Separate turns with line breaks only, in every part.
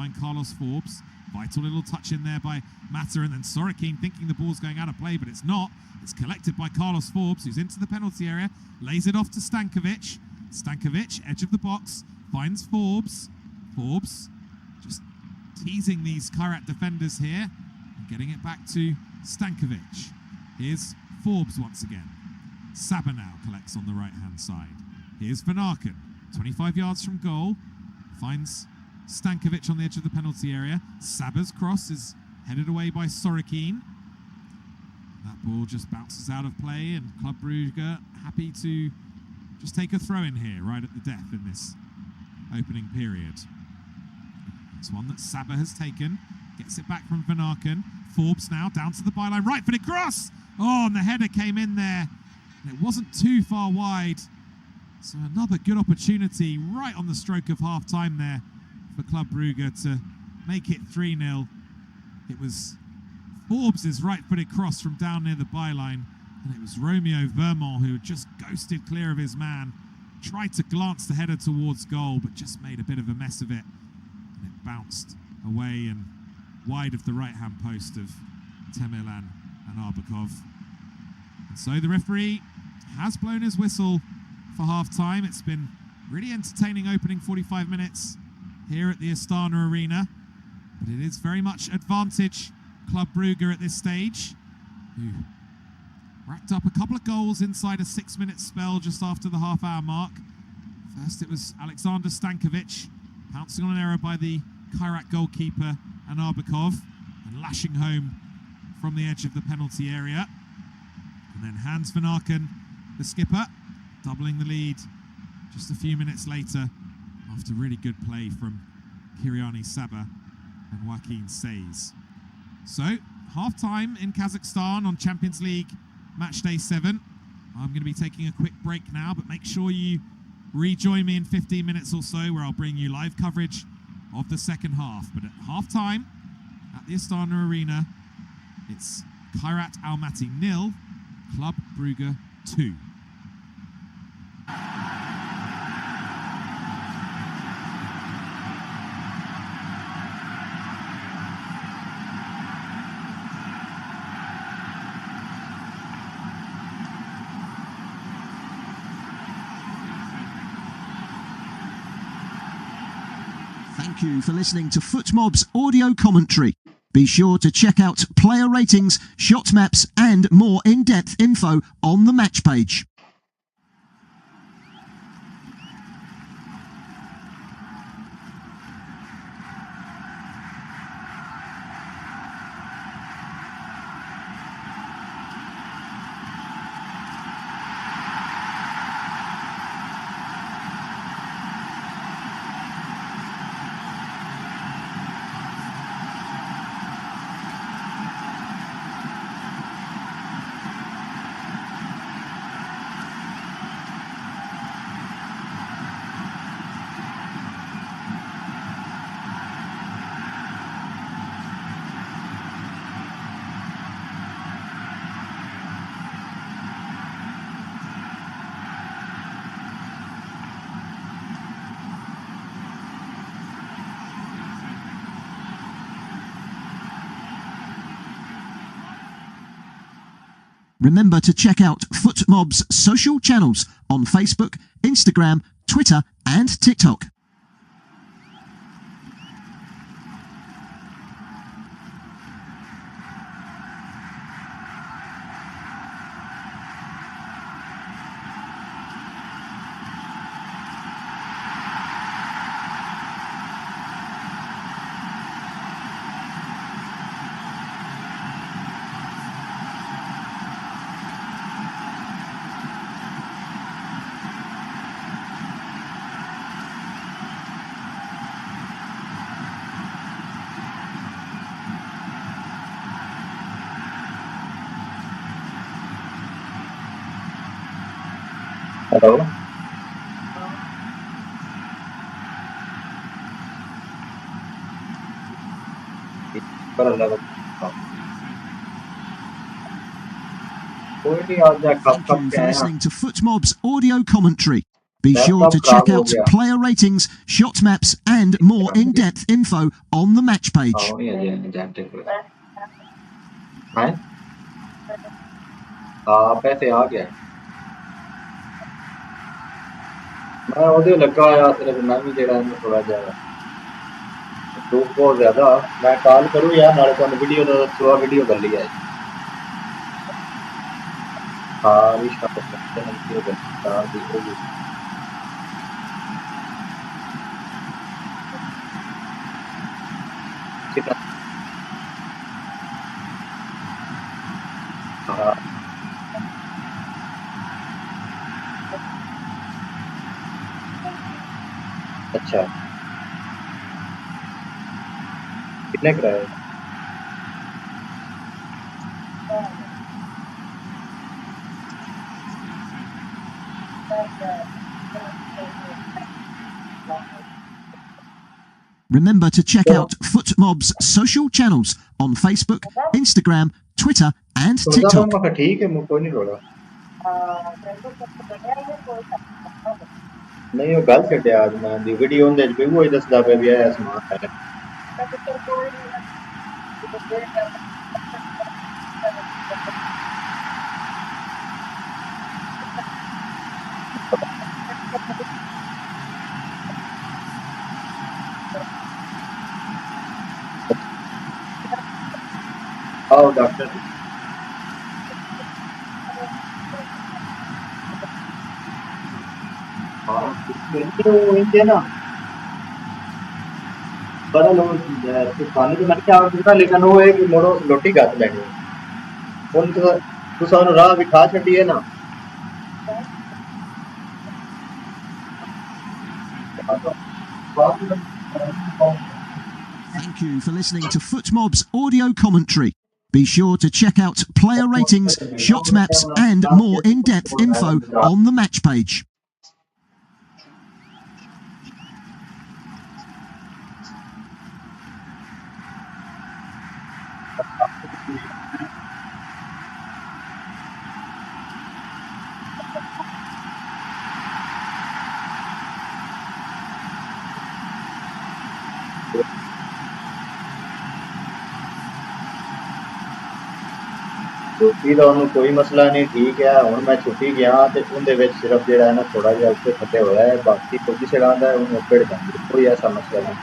find Carlos Forbes. Vital little touch in there by Mata, and then Sorokin thinking the ball's going out of play, but it's not. It's collected by Carlos Forbes, who's into the penalty area, lays it off to Stankovic. Stankovic, edge of the box, finds Forbes. Forbes just teasing these Kairat defenders here and getting it back to Stankovic. Here's Forbes once again. Saba now collects on the right-hand side. Here's Van Aken, 25 yards from goal, finds Stankovic on the edge of the penalty area. Saba's cross is headed away by Sorokin. That ball just bounces out of play, and Club Brugge happy to just take a throw in here right at the death in this opening period. It's one that Saba has taken, gets it back from Van Aken. Forbes now down to the byline, right-footed cross! Oh, and the header came in there, and it wasn't too far wide. So another good opportunity right on the stroke of half-time there for Club Brugge to make it 3-0. It was Forbes' right-footed cross from down near the byline, and it was Romeo Vermont who just ghosted clear of his man, tried to glance the header towards goal, but just made a bit of a mess of it, and it bounced away and wide of the right-hand post of Temelan and Arbakov. And so the referee has blown his whistle for half-time. It's been really entertaining opening 45 minutes here at the Astana Arena, but it is very much advantage Club Brugge at this stage, who racked up a couple of goals inside a 6-minute spell just after the half-hour mark. First it was Alexander Stankovic pouncing on an error by the Kairat goalkeeper and Arbakov and lashing home from the edge of the penalty area. And then Hans Van Aken, the skipper, doubling the lead just a few minutes later after really good play from Kiriani Saba and Joaquin Seys. So, half-time in Kazakhstan on Champions League match day 7. I'm going to be taking a quick break now, but make sure you rejoin me in 15 minutes or so, where I'll bring you live coverage of the second half. But at half-time at the Astana Arena, it's Kairat Almaty 0, Club Brugge 2.
Thank you for listening to FootMob's audio commentary. Be sure to check out player ratings, shot maps and more in-depth info on the match page. Remember to check out FootMob's social channels on Facebook, Instagram, Twitter and TikTok.
Hello.
Thank you for listening to FootMob's audio commentary. Be sure to check out
गया
player ratings, shot maps, and more in-depth info on the match page.
हाँ नहीं है agent हैं हाँ पैसे आ गया मैं ਉਹਦੇ ਲੱਗਾ ਹੋਇਆ ਸਿਰਫ ਮੈਂ ਵੀ ਜਿਹੜਾ ਇਹਨੂੰ ਥੋੜਾ ਜਿਹਾ ਧੂਪ ਬਹੁਤ ਜ਼ਿਆਦਾ ਮੈਂ ਕਾਲ ਕਰੂ ਯਾਰ ਨਾਲੇ ਤੁਹਾਨੂੰ ਵੀਡੀਓ ਦਾ ਦੱਸੂਆ ਵੀਡੀਓ ਕਰ ਲਈ ਹੈ ਹਾਂ ਰਿਸ਼ਤਾ ਕਰਤੇ ਹਨ ਵੀਡੀਓ ਕਰ ਦਿੱਤੀ कितना हाँ अच्छा कितने कराए
Remember to check out FootMob's social channels on Facebook, Instagram, Twitter and TikTok.
ठीक है कोई नहीं रोड़ा नहीं वो गल छड्डिया आज मैं दी वीडियो उनदे च भी वो ही दसदा पे भी आया समान है आओ डॉक्टर हाँ इंडिया ना पर लोग खाने के मैंने क्या पूछा लेकिन वो है कि मोड़ो रोटी घट लेनी उन तो सानू राह भी खा छड़ी है ना
Thank you for listening to FootMob's audio commentary. Be sure to check out player ratings, shot maps and more in-depth info on the match page.
छुट्टी का उन्होंने कोई मसला नहीं ठीक है हूँ मैं छुट्टी गया तो उनके सिर्फ जो है ना थोड़ा जहा उत्ते थले होया है बाकी कुछ चढ़ाता है उन्हें पेड़ जाती कोई ऐसा मसला नहीं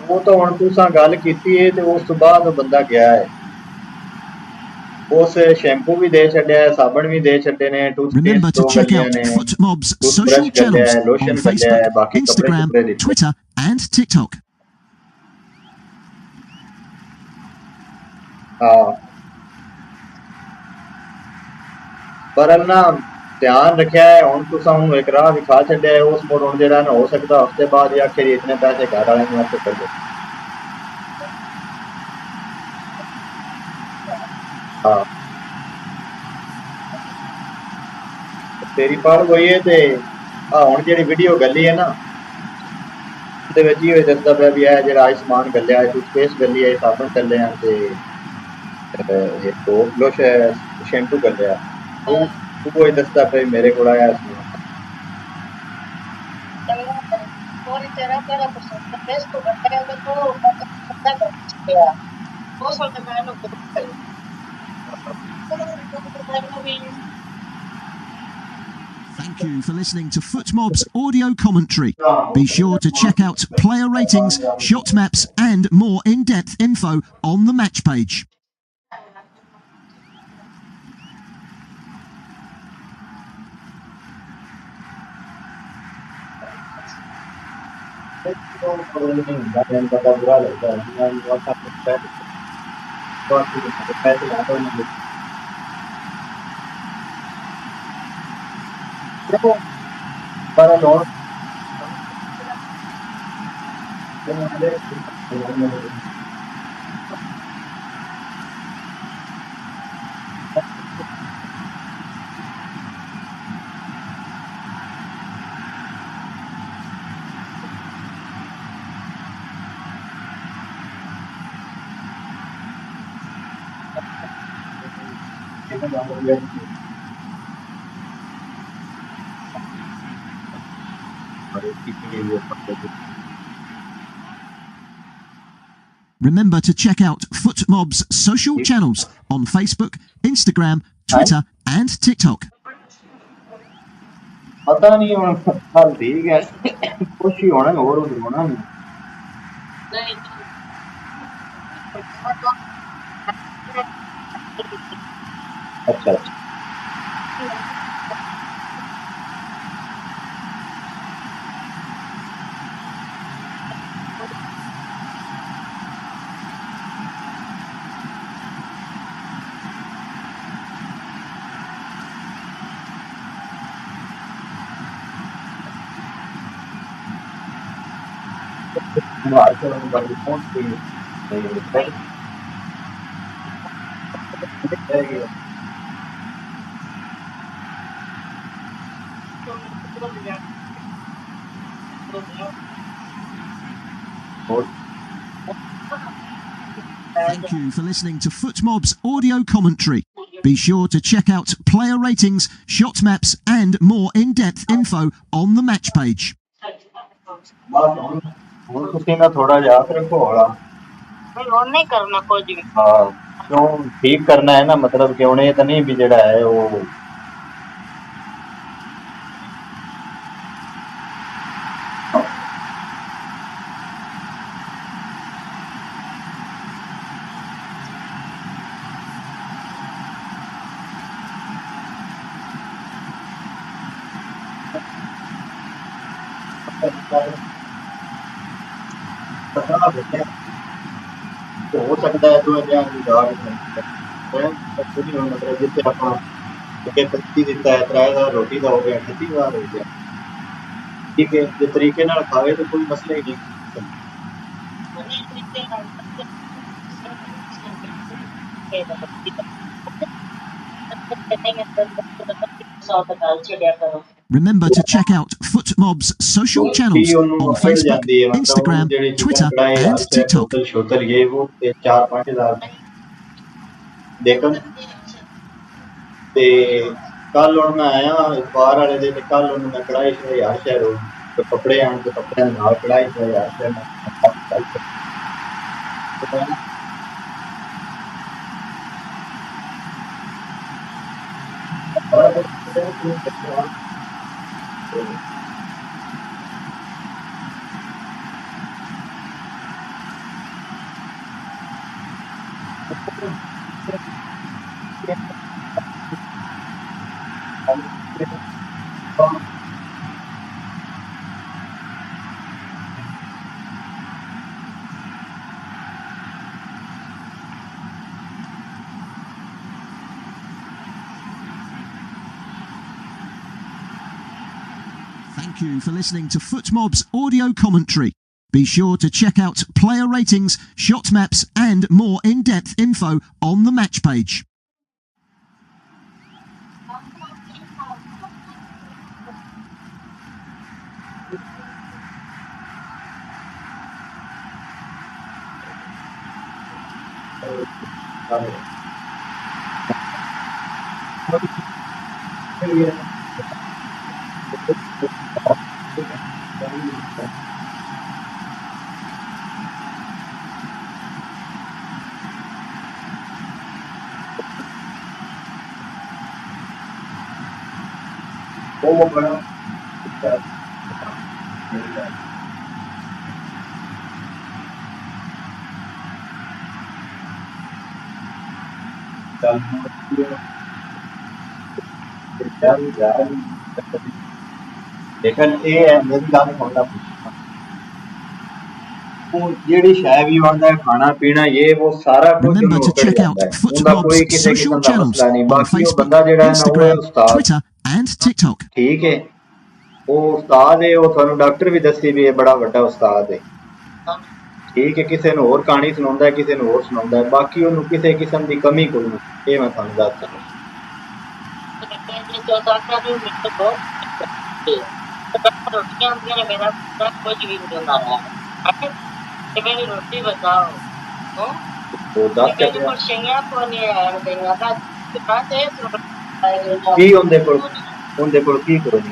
वो तो हम तुसा गल की है तो उस तो बाद बंदा गया है उस शैम्पू भी दे छड्या है साबन भी दे छड्डे ने
Remember to check out FootMob's social channels on Facebook, Instagram, Twitter and TikTok.
हाँ पर ना ध्यान रखा है हम तुसा हूँ एक राह विखा छड्या है उस मोड़ हुण जेड़ा ना हो सकता हफ्ते बाद या आखिर इतने पैसे घर वाले ने आपको कर दो हाँ तेरी पार वही है ते हुण जेहड़ी वीडियो गली है ना ते विच ही दसदा पिया भी है जेहड़ा आज समान गलिया है टूथपेस्ट गली है साबन गले हैं ते लोश शैम्पू गलिया वो ही दसदा पिया मेरे को आया समान
Thank you for listening to FootMob's audio commentary. Be sure to check out player ratings, shot maps and more in-depth info on the match page.
para no
Remember to check out FootMob's social channels on Facebook, Instagram, Twitter and TikTok.
पता नहीं ਹੁਣ ਹਾਲ ਠੀਕ ਹੈ ਕੁਛ ਹੀ ਹੋਣਾ ਹੋਰ ਹੋਣਾ ਨਹੀਂ अच्छा अच्छा
Thank you for listening to FootMob's audio commentary. Be sure to check out player ratings, shot maps and more in-depth info on the match page.
ਹੁਣ ਤੁਸੀਂ ਨਾ ਥੋੜਾ ਜਿਹਾ ਹੱਥ ਰੱਖੋ ਹੌਲਾ ਨਹੀਂ ਕਰਨਾ ਕੁਝ ਵੀ ਹਾਂ ਕਿਉਂ ਠੀਕ ਕਰਨਾ ਹੈ ਨਾ ਮਤਲਬ ਕਿ ਉਹਨੇ ਤਾਂ ਨਹੀਂ ਵੀ ਜਿਹੜਾ ਹੈ ਉਹ ਹੋ ਸਕਦਾ ਹੈ ਦੋ ਹਜ਼ਾਰ ਦੀ ਦਾਗ ਮਤਲਬ ਜਿੱਥੇ ਆਪਾਂ ਅੱਗੇ 35 ਦਿੱਤਾ ਹੈ 3000 ਰੋਟੀ ਦਾ ਹੋ ਗਿਆ 30000 ਹੋ ਗਿਆ ਠੀਕ ਹੈ ਜੇ ਤਰੀਕੇ ਨਾਲ ਖਾਵੇ ਤਾਂ ਕੋਈ ਮਸਲਾ ਹੀ ਨਹੀਂ
Remember to check out FootMob's social channels on Facebook, Instagram, Twitter and TikTok.
ਤੇ ਕੱਲ ਹੁਣ ਮੈਂ ਆਇਆ ਅਖਬਾਰ ਵਾਲੇ ਦੇ ਕੱਲ ਉਹਨੂੰ ਮੈਂ ਕੜਾਈ ਹਜ਼ਾਰ ਸ਼ਹਿਰੋਂ ਕੱਪੜੇ ਆਣ ਤੇ ਕੱਪੜਿਆਂ ਨਾਲ ਕੜਾਈ ਹਜ਼ਾਰ ਸ਼ਹਿਰ
Thank you for listening to FootMob's audio commentary. Be sure to check out player ratings, shot maps and more in-depth info on the match page.
लेकिन ये है मेरी गल सुनना ਜਿਹੜੀ ਸ਼ੈ ਵੀ ਹੁੰਦਾ ਹੈ ਖਾਣਾ ਪੀਣਾ ਇਹ ਉਹ ਸਾਰਾ ਕੁਝ
Remember to check out FootMob's social channels on Facebook, Instagram, Twitter and TikTok.
ਠੀਕ ਹੈ ਉਹ ਉਸਤਾਦ ਹੈ ਉਹ ਤੁਹਾਨੂੰ ਡਾਕਟਰ ਵੀ ਦੱਸੀ ਵੀ ਇਹ ਬੜਾ ਵੱਡਾ ਉਸਤਾਦ ਹੈ ਠੀਕ ਹੈ ਕਿਸੇ ਨੂੰ ਹੋਰ ਕਹਾਣੀ ਸੁਣਾਉਂਦਾ ਹੈ ਕਿਸੇ ਨੂੰ ਹੋਰ ਸੁਣਾਉਂਦਾ ਹੈ ਬਾਕੀ ਉਹਨੂੰ ਕਿਸੇ ਕਿਸਮ ਦੀ ਕਮੀ ਕੋਈ ਨਹੀਂ ਇਹ ਮੈਂ ਤੁਹਾਨੂੰ ਦੱਸ ਸਕਦਾ
ਰੋਟੀਆਂ ਹੁੰਦੀਆਂ ਨੇ ਮੇਰਾ ਕੁਝ ਵੀ ਨਹੀਂ ਹੁੰਦਾ ਹੈ ਤੇ ਮੇਰੀ ਰੋਟੀ ਬਤਾਓ ਉਹ ਦੱਸ ਕੇ ਕੁਛ ਨਹੀਂ ਆ ਕੋਈ ਨਹੀਂ ਆ ਦੇਣਾ ਤਾਂ
ਕੀ ਉਹਦੇ ਕੋਲ ਕੀ ਕਰੋ ਜੀ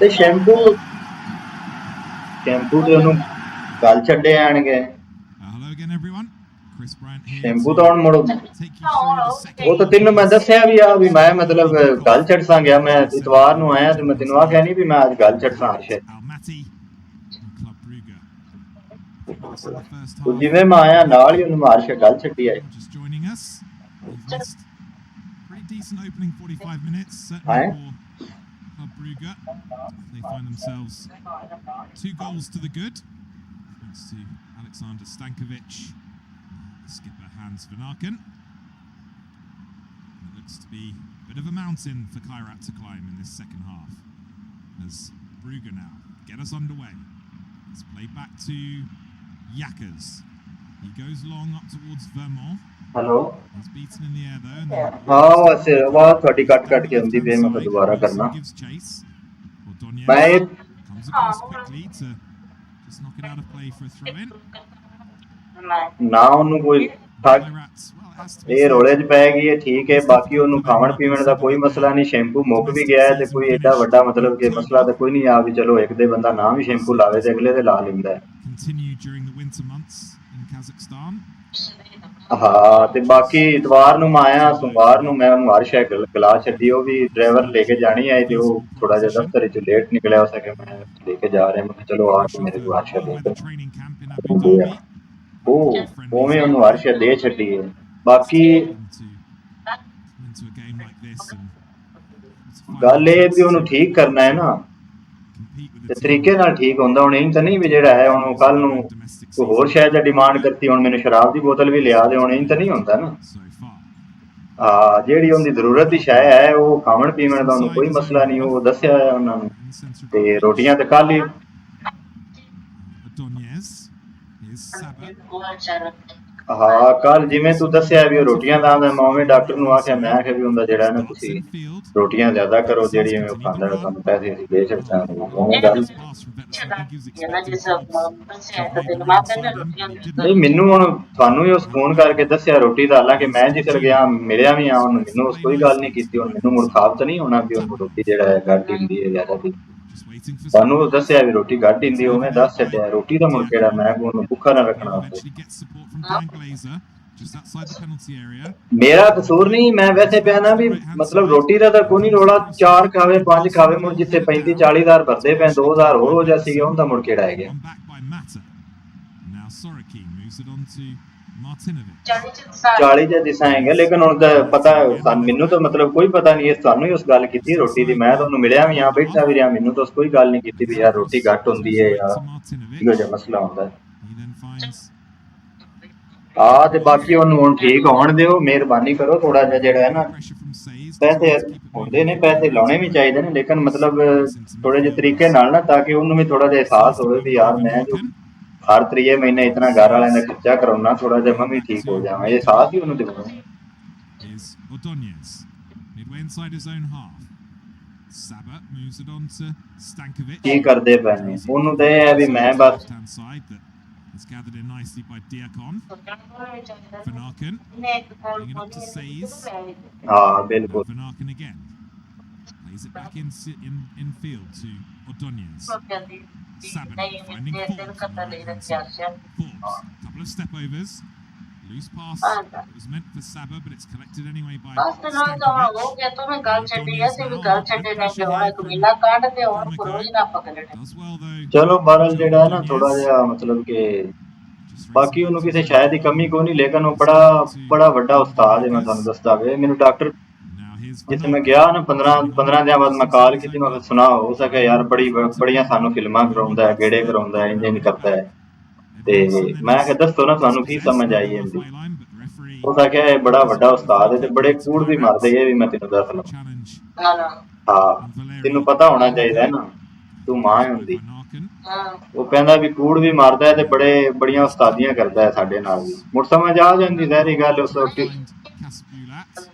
ਤੇ ਸ਼ੈਂਪੂ ਤੇ ਉਹਨੂੰ ਗੱਲ ਛੱਡੇ ਆਣਗੇ
Hello again, everyone. Chris Bryant here.
Shampoo ਤਾਂ ਹੁਣ ਮੁੜੋ
Take you through the second.
ਉਹ ਤਾਂ ਤੈਨੂੰ ਮੈਂ ਦੱਸਿਆ ਵੀ ਆ ਵੀ ਮੈਂ ਮਤਲਬ ਗੱਲ ਛੱਡਸਾਂ ਗਿਆ ਮੈਂ ਇਤਵਾਰ ਨੂੰ ਆਇਆ ਤੇ ਮੈਂ ਤੈਨੂੰ ਆਖਿਆ ਨਹੀਂ ਵੀ ਮੈਂ ਅੱਜ ਗੱਲ ਛੱਡਸਾਂ Arshad
Almaty and Club Brugge. So the first
ਉਹ
half,
ਜਿਵੇਂ ਮੈਂ ਆਇਆ ਨਾਲ ਹੀ ਉਹਨੂੰ ਮਾਰ ਕੇ ਗੱਲ ਛੱਡੀ ਆਈ
just joining us. We've missed pretty decent opening 45 minutes,
Aye.
certainly for Club Brugge. They find themselves 2 goals to the good, thanks to Alexander Stankovic, skipper Hans van Aken. It looks to be a bit of a mountain for Kairat to climb in this second half, as Brugge now get us underway. Let's play back to Yackers. He goes long up towards Vermont.
Hello
He's beaten in the air though. And then
ਹਾਂ ਬਸ ਆਵਾਜ਼ ਤੁਹਾਡੀ ਕੱਟ ਕੇ ਆਉਂਦੀ ਪਈ ਮੈਂ ਦੁਬਾਰਾ ਕਰਨਾ
gives chase. Ordonez
ਮੈਂ
comes across quickly to just knock it out of play for a throw in.
ਨਾ ਉਹਨੂੰ ਕੋਈ
Kairat, well, it has to be
ਇਹ ਰੋਲੇ 'ਚ ਪੈ ਗਈ ਹੈ ਠੀਕ ਹੈ ਬਾਕੀ ਉਹਨੂੰ ਖਾਵਣ ਪੀਵਣ ਦਾ ਕੋਈ ਮਸਲਾ ਨਹੀਂ ਸ਼ੈਂਪੂ ਮੁੱਕ ਵੀ ਗਿਆ ਹੈ ਤੇ ਕੋਈ ਏਡਾ ਵੱਡਾ ਮਤਲਬ ਕਿ ਮਸਲਾ ਤਾਂ ਕੋਈ ਨਹੀਂ ਆ ਵੀ ਚਲੋ ਇੱਕ ਦੇ ਬੰਦਾ ਨਾ ਵੀ ਸ਼ੈਂਪੂ ਲਾਵੇ ਤੇ ਅਗਲੇ ਦੇ ਲਾ ਲੈਂਦਾ ਹੈ
continue during the winter months in Kazakhstan.
ਹਾਂ ਤੇ ਬਾਕੀ ਇਤਵਾਰ ਨੂੰ ਮੈਂ ਆਇਆ ਸੋਮਵਾਰ ਨੂੰ ਮੈਂ ਉਹਨੂੰ ਹਰ ਸ਼ੈ ਗਲਾ ਛੱਡੀ ਉਹ ਵੀ ਡਰਾਈਵਰ ਲੈ ਕੇ ਜਾਣੀ ਆਏ ਤੇ ਉਹ ਥੋੜਾ ਜਿਹਾ ਦਫ਼ਤਰ 'ਚ ਲੇਟ ਨਿਕਲਿਆ ਹੋ ਸਕੇ ਮੈਂ ਲੈ ਕੇ ਜਾ ਰਿਹਾ ਮੈਂ ਕਿਹਾ ਚਲੋ ਆ ਕੇ ਮੇਰੇ ਕੋਲ ਹਰ ਸ਼ੈ
By
ਲੈ
the
K
training camp in Abu Dhabi.
ਉਹ ਉਵੇਂ ਉਹਨੂੰ ਹਰ ਸ਼ੈ ਦੇ ਛੱਡੀ ਹੈ ਬਾਕੀ
Into a game like this and to find
ਗੱਲ ਇਹ ਵੀ ਉਹਨੂੰ ਠੀਕ ਕਰਨਾ ਹੈ ਨਾ
compete with
ਤੇ
the
ਤਰੀਕੇ ਨਾਲ ਠੀਕ ਹੁੰਦਾ ਹੁਣ ਇਹ ਤਾਂ ਨਹੀਂ ਵੀ ਜਿਹੜਾ ਹੈ ਹੁਣ ਕੱਲ ਨੂੰ ਕੋਈ ਹੋਰ ਸ਼ਾਇਦ ਜਾਂ ਡਿਮਾਂਡ ਕਰਤੀ ਹੁਣ ਮੈਨੂੰ ਸ਼ਰਾਬ ਦੀ ਬੋਤਲ ਵੀ ਲਿਆ ਦੇ ਹੁਣ ਇਹ ਤਾਂ ਨਹੀਂ ਹੁੰਦਾ ਨਾ
so far.
ਜਿਹੜੀ ਉਹਦੀ ਜ਼ਰੂਰਤ ਦੀ ਸ਼ੈ ਹੈ ਉਹ ਖਾਵਣ ਪੀਵਣ ਦਾ ਉਹਨੂੰ ਕੋਈ ਮਸਲਾ ਨਹੀਂ ਉਹ ਦੱਸਿਆ ਹੋਇਆ ਉਹਨਾਂ ਨੂੰ
In the centre of
ਤੇ ਰੋਟੀਆਂ ਤੇ ਕੱਲ ਹੀ
Ordonez. Here's Saba.
ਹਾਂ ਕੱਲ ਜਿਵੇਂ ਤੂੰ ਦੱਸਿਆ ਵੀ ਉਹ ਰੋਟੀਆਂ ਦਾ ਆਂਦਾ ਮੈਂ ਉਵੇਂ ਡਾਕਟਰ ਨੂੰ ਆਖਿਆ ਮੈਂ ਆਖਿਆ ਵੀ ਹੁੰਦਾ ਜਿਹੜਾ ਨਾ ਤੁਸੀਂ
Infield.
ਰੋਟੀਆਂ ਜ਼ਿਆਦਾ ਕਰੋ ਜਿਹੜੀ ਉਹ ਖਾਂਦਾ ਹੈ ਤੁਹਾਨੂੰ ਪੈਸੇ ਅਸੀਂ ਦੇ ਸਕਦਾ ਉਵੇਂ ਗੱਲ
Pass from Vettel. He gives expected
ਨਹੀਂ ਮੈਨੂੰ ਹੁਣ ਤੁਹਾਨੂੰ ਹੀ ਉਸ ਫੋਨ ਕਰਕੇ ਦੱਸਿਆ ਰੋਟੀ ਦਾ ਹਾਲਾਂਕਿ ਮੈਂ ਜਿਸਰ ਗਿਆ ਮਿਲਿਆ ਵੀ ਆ ਉਹਨੂੰ ਮੈਨੂੰ ਉਸ ਕੋਈ ਗੱਲ ਨਹੀਂ ਕੀਤੀ ਹੁਣ ਮੈਨੂੰ ਮੁੜ ਖਾਬ ਤਾਂ ਨਹੀਂ ਹੋਣਾ ਵੀ ਉਹਨੂੰ ਰੋਟੀ ਜਿਹੜਾ ਹੈ ਘੱਟ ਹੁੰਦੀ ਹੈ ਜ਼ਿਆਦਾ ਦੀ
Just waiting for
ਤੁਹਾਨੂੰ ਦੱਸਿਆ ਵੀ ਰੋਟੀ ਘੱਟ ਹੁੰਦੀ ਉਵੇਂ ਦੱਸ ਛੱਡਿਆ ਰੋਟੀ ਦਾ ਮੁੜ ਕਿਹੜਾ ਮੈਂ ਉਹਨੂੰ ਭੁੱਖਾ ਨਾ ਰੱਖਣਾ ਉੱਤੇ
eventually gets support from Dan Glazer just outside the penalty area.
ਮੇਰਾ ਕਸੂਰ ਨਹੀਂ ਮੈਂ ਵੈਸੇ ਪਿਆ ਨਾ ਵੀ ਮਤਲਬ ਰੋਟੀ ਦਾ ਤਾਂ ਕੋਈ ਨਹੀਂ ਰੋਲਾ 4 ਖਾਵੇ 5 ਖਾਵੇ ਮੁੜ ਜਿੱਥੇ 35 40,000 ਭਰਦੇ ਪਏ 2,000 ਹੋਰ ਹੋ ਜਾ ਸੀਗੇ ਉਹਦਾ ਮੁੜ ਕਿਹੜਾ ਹੈਗਾ
One back by Mata. Now Sorokin moves it on to Martinovic.
40 ਜਾਂ ਦਿਸਾਂ ਹੈਗਾ ਲੇਕਿਨ ਹੁਣ ਤਾਂ ਪਤਾ ਮੈਨੂੰ ਤਾਂ ਮਤਲਬ ਕੋਈ ਪਤਾ ਨਹੀਂ ਇਸ ਤੁਹਾਨੂੰ ਹੀ ਉਸ ਗੱਲ ਕੀਤੀ ਰੋਟੀ ਦੀ ਮੈਂ ਤੁਹਾਨੂੰ ਮਿਲਿਆ ਵੀ ਆ ਬੈਠਾ ਵੀ ਰਿਹਾ ਮੈਨੂੰ ਤਾਂ ਉਸ ਕੋਈ ਗੱਲ ਨਹੀਂ ਕੀਤੀ ਵੀ ਯਾਰ ਰੋਟੀ ਘੱਟ ਹੁੰਦੀ ਹੈ ਯਾਰ
To Martinovic.
ਇਹੋ ਜਿਹਾ ਮਸਲਾ ਹੁੰਦਾ
He then finds
ਤੇ ਬਾਕੀ ਉਹਨੂੰ ਹੁਣ ਠੀਕ ਹੋਣ ਦਿਓ ਮਿਹਰਬਾਨੀ ਕਰੋ ਥੋੜਾ ਜਿਹਾ ਜਿਹੜਾ ਹੈ ਨਾ
pressure from Says.
ਪੈਸੇ ਹੁੰਦੇ ਨੇ ਪੈਸੇ ਲਾਉਣੇ ਵੀ ਚਾਹੀਦੇ ਨੇ ਲੇਕਿਨ ਮਤਲਬ ਥੋੜੇ ਜਿਹੇ ਤਰੀਕੇ ਨਾਲ ਨਾ ਤਾਂ ਕਿ ਉਹਨੂੰ ਵੀ ਥੋੜਾ ਜਿਹਾ ਅਹਿਸਾਸ ਹੋਵੇ ਵੀ ਯਾਰ ਮੈਂ ਜੋ ਹਰ ਤੀਏ ਮਹੀਨੇ ਇਤਨਾ ਘਰ ਵਾਲਿਆਂ ਦਾ ਖਰਚਾ ਕਰਾਉਣਾ ਥੋੜਾ ਜਿਹਾ ਮੈਂ ਵੀ ਠੀਕ ਹੋ ਜਾਵਾਂ ਇਹ ਅਹਿਸਾਸ ਹੀ ਉਹਨੂੰ ਦਿਵਾਉਣਾ
Is Ordonez midway inside his own half. Saba moves it on to Stankovic.
ਕੀ ਕਰਦੇ ਪਏ ਨੇ ਉਹਨੂੰ ਤਾਂ ਇਹ ਹੈ ਵੀ ਮੈਂ ਬਸ
Left-hand side that is gathered in nicely by Diakon. Van Aken bringing it up to Says.
ਹਾਂ ਬਿਲਕੁਲ
Van Aken again plays it back in field to Ordonez. Saba finding Forbes on the right-hand side. Forbes, couple of step overs. Loose pass. It was meant for Saba, but it's collected anyway by Does well though.
ਚਲੋ ਬਹਰਲ ਜਿਹੜਾ ਹੈ ਨਾ ਥੋੜਾ ਜਿਹਾ ਮਤਲਬ ਕਿ ਬਾਕੀ ਉਹਨੂੰ ਕਿਸੇ ਸ਼ਾਇਦ ਦੀ ਕਮੀ ਕੋਈ ਨਹੀਂ ਲੇਕਿਨ ਉਹ ਬੜਾ ਵੱਡਾ ਉਸਤਾਦ ਹੈ ਮੈਂ ਤੁਹਾਨੂੰ ਦੱਸਦਾ ਵੇ ਮੈਨੂੰ ਡਾਕਟਰ
Now here's
ਜਿੱਥੇ ਮੈਂ ਗਿਆ ਨਾ 15 ਦਿਨਾਂ ਬਾਅਦ ਮੈਂ ਕਾਲ ਕੀਤੀ ਮੈਂ ਸੁਣਾ ਹੋ ਸਕਿਆ ਯਾਰ ਬੜੀਆਂ ਸਾਨੂੰ ਫਿਲਮਾਂ ਕਰਾਉਂਦਾ ਹੈ ਗੇੜੇ ਕਰਾਉਂਦਾ ਹੈ ਇੰਜ ਕਰਦਾ ਹੈ ਤੇ ਮੈਂ ਕਿਹਾ ਦੱਸੋ ਨਾ ਤੁਹਾਨੂੰ ਕੀ ਸਮਝ ਆਈ ਇਹਦੀ ਹੋ ਸਕਿਆ ਇਹ ਬੜਾ ਵੱਡਾ ਉਸਤਾਦ ਹੈ ਤੇ ਬੜੇ ਕੂੜ ਵੀ ਮਾਰਦੇ ਇਹ ਵੀ ਮੈਂ ਤੈਨੂੰ ਦੱਸ ਲਵਾਂ
challenge.
ਹਾਂ ਤੈਨੂੰ ਪਤਾ ਹੋਣਾ ਚਾਹੀਦਾ ਹੈ ਨਾ ਤੂੰ ਮਾਂ ਹੁੰਦੀ
Van Aken.
ਉਹ ਕਹਿੰਦਾ ਵੀ ਕੂੜ ਵੀ ਮਾਰਦਾ ਹੈ ਤੇ ਬੜੀਆਂ ਉਸਤਾਦੀਆਂ ਕਰਦਾ ਹੈ ਸਾਡੇ ਨਾਲ ਵੀ ਮੁੜ ਸਮਝ ਆ ਜਾਂਦੀ ਸਾਰੀ ਗੱਲ ਉਸ ਵਕਤ
Find Kaspulat.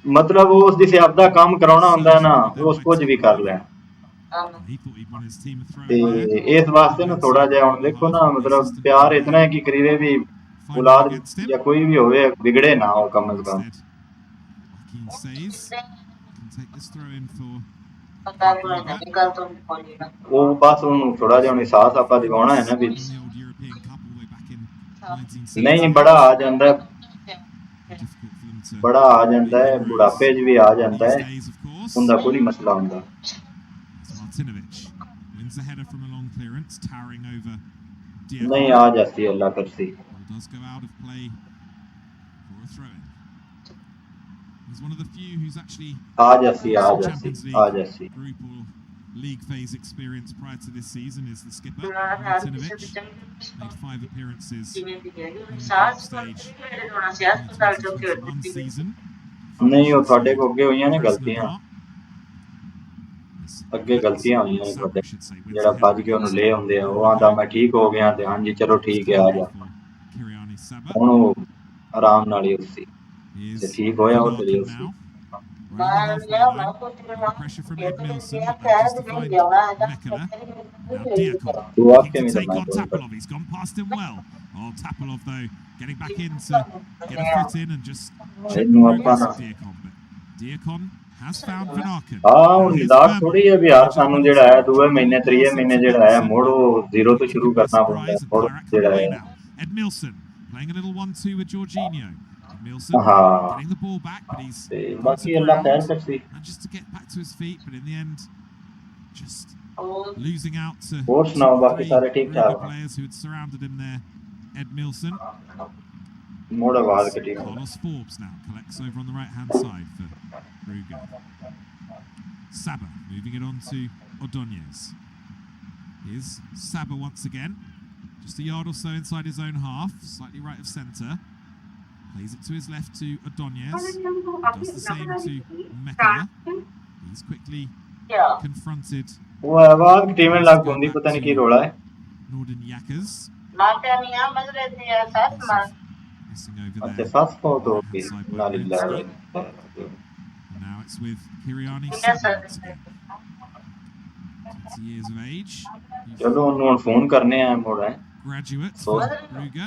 ਮਤਲਬ ਉਸ ਦੀ ਸਿਆਬ ਦਾ ਕੰਮ ਕਰਾਉਣਾ ਹੁੰਦਾ ਹੈ ਨਾ ਉਸ ਕੁਝ ਵੀ ਕਰ ਲੈਣ
He thought he'd won his team a throw
ਤੇ
in there.
ਇਸ ਵਾਸਤੇ ਨਾ ਥੋੜਾ ਜਿਹਾ ਹੁਣ ਦੇਖੋ ਨਾ ਮਤਲਬ ਪਿਆਰ ਇਤਨਾ ਹੈ ਕਿ ਕਰੀਵੇ ਵੀ औलाद
against him.
या कोई भी होवे बिगड़े ना हो कम से कम
Instead, Joaquin says can take this throw in for
वो बस उन्होंने थोड़ा जिहा एहसास आपा दिवाना है ना भी
in the old European Cup all the way back in
नहीं
1978.
बड़ा आ जाता है
Difficult for them to
बड़ा आ जाता है
make
बुढ़ापे च भी आ जाता
these
है
days, of course.
उनका कोई मसला होंदा
It's Martinovic wins a header from a long clearance, towering over
नहीं
Diakon.
आ जाती है अल्लाह करसी
Ball does go out of play for a throw-in. He's one of the few who's actually
आ जाती
Champions
आ
League
जाती
group or league phase experience prior to this season is the skipper, Martinovic. Made 5 appearances in the group stage in the 2021 season.
नहीं वो थोड़े को अगे हुई ने गलतियां
Krasnodar.
अगे गलतियां हुई ने
Sabra,
थोड़े
I should say, wins
जेड़ा
a
भज
header
के उन्होंने
against
ले आंदे वो
Brugge.
आंदा मैं ठीक हो गया ते हां जी चलो ठीक है आ जा
Kiriani Sabra
ਹੁਣ ਉਹ ਆਰਾਮ ਨਾਲ ਹੀ ਉਸੀ
is
ਤੇ ਠੀਕ ਹੋਇਆ ਉਹ ਤੇਰੀ
Vanarken
ਉਸੀ
now. Right on the halfway line. Under pressure from Ed Milson, but manages to find Mekala. Now Diakon
तू
looking
आके
to
नहीं
take
मैं
on
तो
Tapalov. He's gone past him well. Oh, Tapalov though getting back in to get a foot in and just check the
ਇਹਨੂੰ ਆਪਾਂ
progress
ਨਾ
of Diakon. But Diakon has found Vanarken.
ਹਾਂ
Now
ਹੁਣ
here's
ਦਾਗ
Vermont.
ਥੋੜੀ ਹੈ ਵੀ ਯਾਰ ਸਾਨੂੰ ਜਿਹੜਾ ਹੈ ਦੂਏ ਮਹੀਨੇ ਤੀਏ
Pass
ਮਹੀਨੇ
into
ਜਿਹੜਾ ਹੈ
Benson,
ਮੁੜ
but
ਉਹ ਜ਼ੀਰੋ ਤੋਂ
taken
ਸ਼ੁਰੂ
by
ਕਰਨਾ ਪੈਂਦਾ
surprise, and
ਮੁੜ
Kairat come
ਜਿਹੜਾ
away
ਹੈ
now. Ed Milson playing a little 1-2 with Jorginho. Ed Milson
ਹਾਂ
getting the ball back, but he's
ਤੇ
gone
ਬਾਕੀ
to
ਅੱਲਾ ਖੈਰ
ground.
ਕਰਸੀ
Manages to get back to his feet, but in the end, just losing out to
ਹੋਰ
two
ਸੁਣਾਓ
or
ਬਾਕੀ
three
ਸਾਰੇ ਠੀਕ
Brugge
ਠਾਕ
players who had surrounded him there. Ed Milson.
ਮੁੜ ਆਵਾਜ਼ ਕੱਟੀ
Carlos Forbes now collects over on the right-hand side for Brugge. Sabah moving it on to Ordóñez. Here's Sabah once again. Just a yard or so inside his own half, slightly right of centre. Plays it to his left to Ordóñez. Does the same to Mekala. He's quickly confronted.
ਉਹ ਆਵਾਜ਼ ਟੀਮਨ ਲੱਗ ਹੁੰਦੀ ਪਤਾ ਨਹੀਂ ਕੀ ਰੋਲਾ ਹੈ
Nordin Yakas. Missing over
ਅੱਛਾ
there.
ਸੱਸ ਤੋਂ ਤੋਂ
Right-hand side by
ਨਾਲ
Marinsky.
ਲੈ
And now it's with Kiriani Sabah once again. 20 years of age.
ਚਲੋ ਉਹਨੂੰ ਹੁਣ ਫੋਨ ਕਰਨੇ ਆ ਮੁੜ ਹੈ
Graduate
So-
for Brugge.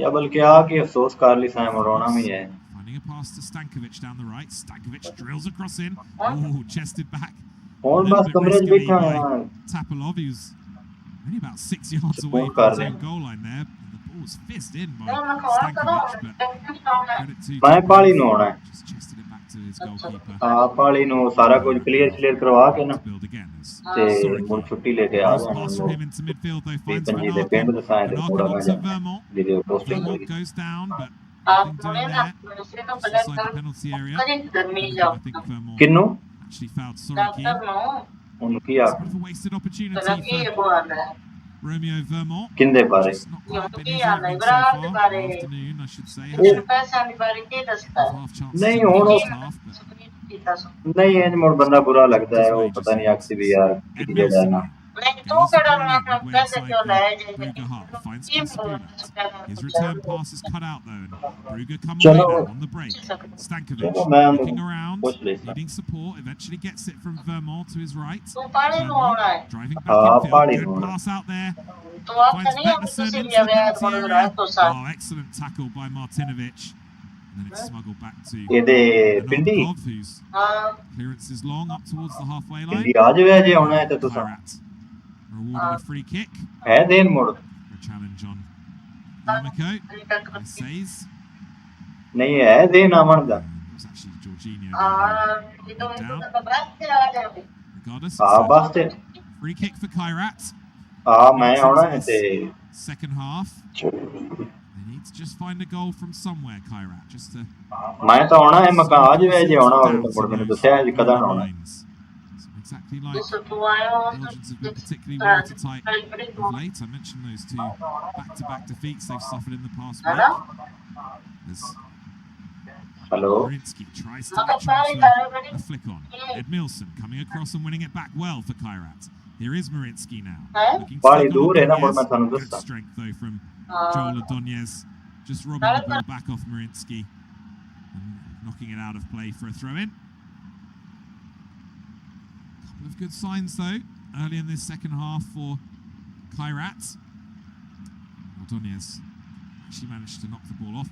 ਜਾਂ ਬਲਕਿ ਆ ਕੇ ਅਫਸੋਸ ਕਰ ਲਈ ਸਾਂ ਮਰੋਣਾ ਵੀ ਹੈ
Finding a pass to Stankovic down the right. Stankovic drills across in. Oh, chested back.
ਹੁਣ
A little
ਬਸ
bit
ਕਮਰੇ 'ਚ
riskily
ਬੈਠਾ
by
ਹਾਂ
Tapalov, who's only about 6 yards
Support
away from
ਕਰ
his
ਰਹੇ
own goal line there. The ball was fizzed in by Stankovic, but credit to
ਮੈਂ ਪਾਲੀ
Tapalov.
ਨੂੰ ਆਉਣਾ ਹੈ
Just chested it back to his goalkeeper.
ਆ ਪਾਲੀ ਨੂੰ ਸਾਰਾ ਕੁਝ ਕਲੀਅਰ ਕਰਵਾ ਕੇ ਨਾ
To build again. As
ਤੇ
Sorry.
ਮੁੜ ਛੁੱਟੀ ਲੈ ਕੇ ਆ
Nice
ਜਾਣਾ
pass from him into midfield though, finds
ਪੰਜੀ ਦੇ ਪਿੰਡ
Vanarken.
ਦੇ ਸਾਇਦ
Vanarken
ਥੋੜਾ ਮੈਂ
onto Vermont.
Video posting
Vermont
ਹੋਈ
goes down, but nothing doing there. Just inside the penalty area. I think Vermont
ਕਿੰਨੂੰ
actually fouled Sorokin.
ਉਹਨੂੰ ਕੀ
It's
ਆ
a bit of a wasted opportunity for Romeo Vermont.
ਕਿੰਦੇ ਬਾਰੇ
Just not quite been his evening so far. Or afternoon, I should say. Had a half chance
ਨਹੀਂ
in the
ਹੁਣ
first half, but
ਨਹੀਂ ਇਹ ਮੁੜ ਬੰਦਾ ਬੁਰਾ ਲੱਗਦਾ ਹੈ ਉਹ ਪਤਾ ਨਹੀਂ ਆਖਦੀ ਵੀ ਯਾਰ
Ed
ਜਿਹੜਾ ਹੈ
Milson
ਨਾ
gains the ball in midway inside the Brugge half. Finds Kasabulat. His return pass is cut out though, and Brugge come away
Chalo.
now on the break. Stankovic
Chalo, man.
looking around,
Push this.
needing support. Eventually gets it from Vermont to his right.
पानी में होना है
Driving back infield.
पानी
Good
में
pass out there.
तो आप
Finds
नहीं हम
Pettersson
किसी
into the
जगह
penalty
बोल रहा
area.
है तो साथ
Oh, excellent tackle by Martinovic. And then it's smuggled back to
ਇਹਦੇ ਪਿੰਡੀ
Anarkov, whose
हाँ
clearance is long up towards the halfway line.
ਪਿੰਡੀ ਆ ਜਾਵੇ ਜੇ ਆਉਣਾ ਹੈ ਤੇ ਤੁਸੀਂ
Kairat rewarded a free kick
ਹੈ ਦੇਣ ਮੁੜ
for a challenge on Yamiko. He says
ਨਹੀਂ ਹੈ ਦੇਣ ਆਵਣ ਦਾ
it was actually Jorginho.
हाँ ये तो बात से आ जाओगे
Regardless,
ਆ
it's
ਬਸ ਤੇ
a free kick for Kairat.
ਆ ਮੈਂ ਆਉਣਾ ਹੈ ਤੇ
Second half. They need to just find a goal from somewhere, Kairat, just to
ਮੈਂ ਤਾਂ ਆਉਣਾ ਹੈ ਮਕਾਂ ਆ ਜਾਵੇ ਜੇ ਆਉਣਾ ਹੋਵੇ ਤਾਂ ਮੁੜ ਮੈਨੂੰ ਦੱਸਿਆ ਜੀ ਕਦਾਂ ਆਉਣਾ
lines. So exactly like
तो तू आए हो
Belgians have been particularly watertight of late. I mentioned those two back-to-back defeats they've suffered in the past
है ना
week. As
hello
Marinsky tries to transfer a flick on. Ed Milson coming across and winning it back well for Kairat. Here is Marinsky now. Looking to
ਬਾਲੀ
take on
ਦੂਰ ਹੈ ਨਾ ਮੁੜ ਮੈਂ
Ordóñez.
ਤੁਹਾਨੂੰ
Good
ਦੱਸਾਂ
strength though from Joel Ordóñez. Just robbing the ball back off Marinsky and knocking it out of play for a throw-in. Couple of good signs though early in this second half for Kairat. Ordóñez She managed to knock the ball off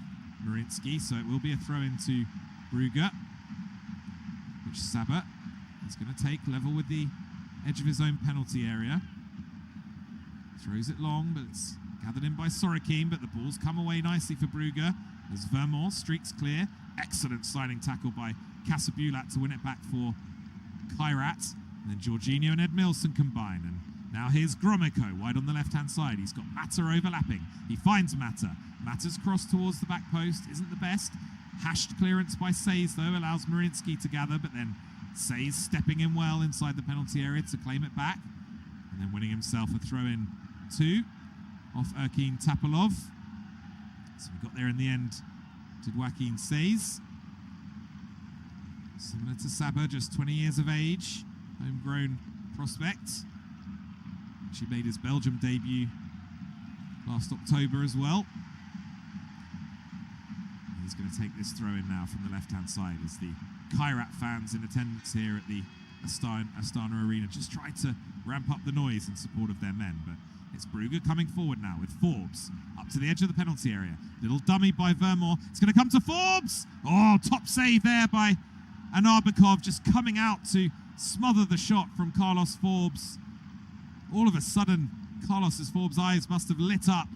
Marinsky, so it will be a throw into Brugge, which Saber is going to take level with the edge of his own penalty area. Throws it long, but it's gathered in by Sorokin, but the ball's come away nicely for Brugge as Vermont streaks clear. Excellent sliding tackle by Casabulat to win it back for Kairat. And then Jorginho and Ed Milson combine. And now here's Gromyko wide on the left-hand side. He's got Mata overlapping. He finds Mata. Mata's cross towards the back post isn't the best. Hashed clearance by Says, though, allows Marinsky to gather, but then Says stepping in well inside the penalty area to claim it back. And then winning himself a throw-in 2 off Erkin Tapalov. So we got there in the end to Joaquin Says. Similar to Saber, just 20 years of age, homegrown prospect. She made his Belgium debut last October as well. He's going to take this throw in now from the left-hand side as the Kairat fans in attendance here at the Astana Arena just try to ramp up the noise in support of their men. But it's Brugge coming forward now with Forbes up to the edge of the penalty area. Little dummy by Vermont. It's going to come to Forbes. Oh, top save there by Anarbakov, just coming out to smother the shot from Carlos Forbes. All of a sudden, Carlos Forbes' eyes must have lit up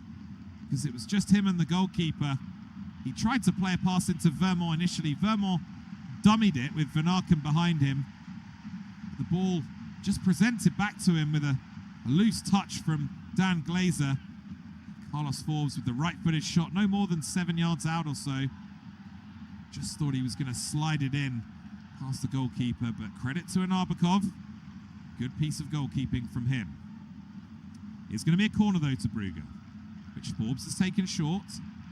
because it was just him and the goalkeeper. He tried to play a pass into Vermont initially. Vermont dummied it with Van Aken behind him. The ball just presented back to him with a loose touch from Dan Glazer. Carlos Forbes with the right-footed shot, no more than 7 yards out or so. Just thought he was going to slide it in past the goalkeeper, but credit to Anarbakov. Good piece of goalkeeping from him. It's going to be a corner, though, to Brugge, which Forbes has taken short.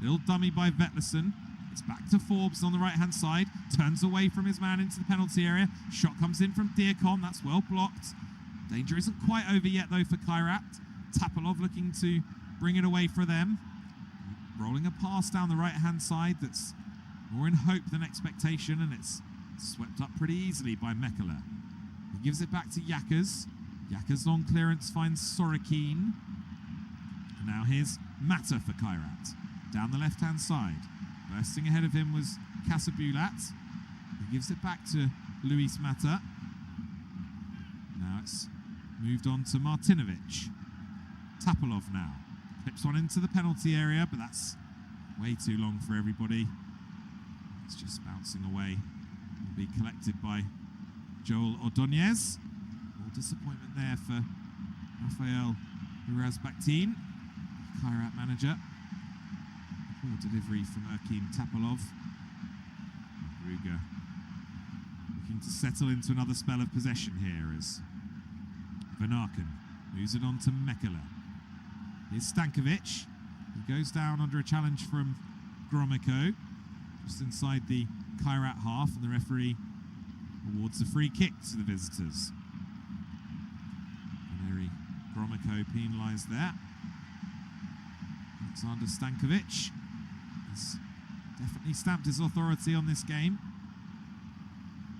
Little dummy by Vetlerson. It's back to Forbes on the right-hand side. Turns away from his man into the penalty area. Shot comes in from Diakon. That's well blocked. Danger isn't quite over yet, though, for Kairat. Tapalov looking to bring it away for them. Rolling a pass down the right-hand side that's more in hope than expectation, and it's swept up pretty easily by Mekala. He gives it back to Yakas. Yakas' long clearance finds Sorokin. And now here's Mata for Kairat. Down the left-hand side. Bursting ahead of him was Casabulat. He gives it back to Luis Mata. Now it's moved on to Martinovic. Tapalov now. Clips one into the penalty area, but that's way too long for everybody. It's just bouncing away. Will be collected by Joel Ordonez. More disappointment there for Rafael Urazbaktin, Kairat manager. Poor delivery from Erkin Tapalov. Brugge looking to settle into another spell of possession here as Van Aken moves it on to Mekala. Here's Stankovic. He goes down under a challenge from Gromyko, just inside the Kairat half, and the referee awards a free kick to the visitors. Valeri Gromyko penalised there. Alexander Stankovic has definitely stamped his authority on this game.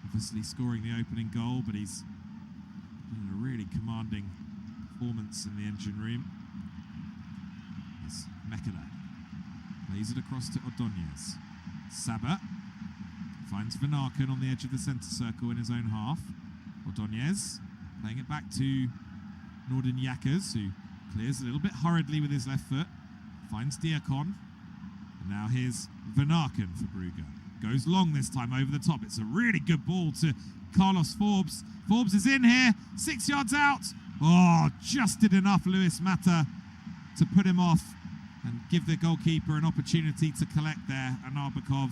Obviously scoring the opening goal, but he's been a really commanding performance in the engine room. It's Mekala. Plays it across to Ordonez. Saber finds Van Aken on the edge of the centre circle in his own half. Ordonez playing it back to Nordin Yakas, who clears a little bit hurriedly with his left foot. Finds Diakon. And now here's Van Aken for Brugge. Goes long this time over the top. It's a really good ball to Carlos Forbes. Forbes is in here, 6 yards out. Oh, just did enough, Luis Mata, to put him off and give the goalkeeper an opportunity to collect there. Anarbakov.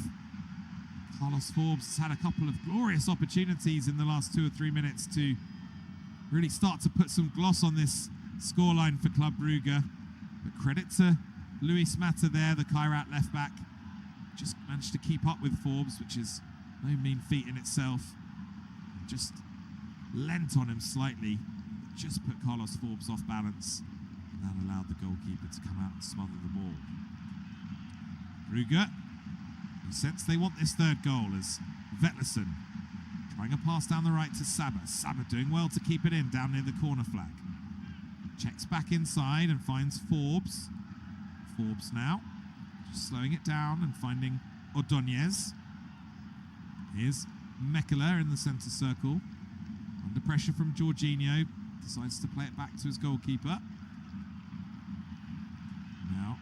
Carlos Forbes has had a couple of glorious opportunities in the last 2 or 3 minutes to really start to put some gloss on this scoreline for Club Brugge. But credit to Luis Mata there, the Kairat left back. Just managed to keep up with Forbes, which is no mean feat in itself. Just leant on him slightly, just put Carlos Forbes off balance, and that allowed the goalkeeper to come out and smother the ball. Brugge, you sense they want this third goal as Vetlerson trying a pass down the right to Saber. Saber doing well to keep it in down near the corner flag. Checks back inside and finds Forbes. Forbes now Just slowing it down and finding Ordóñez. Here's Mekela in the centre circle. Under pressure from Jorginho. Decides to play it back to his goalkeeper. Now,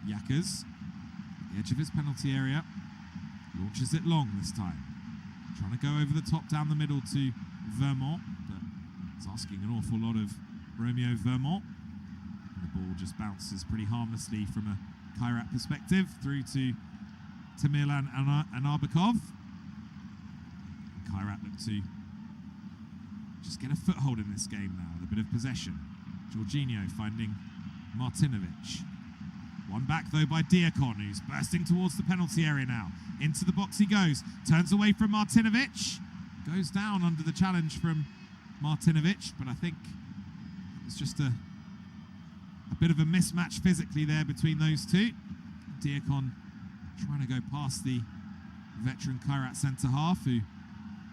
Yakas, at the edge of his penalty area, launches it long this time. Trying to go over the top down the middle to Vermont, but it's asking an awful lot of Romeo Vermont. And the ball just bounces pretty harmlessly from a Kairat perspective through to Tamilan Anarbakov. Kairat look to just get a foothold in this game now with a bit of possession. Jorginho finding Martinovic. One back though by Diakon, who's bursting towards the penalty area now. Into the box he goes, turns away from Martinovic, goes down under the challenge from Martinovic, but I think it was just a bit of a mismatch physically there between those two. Diakon trying to go past the veteran Kairat centre-half, who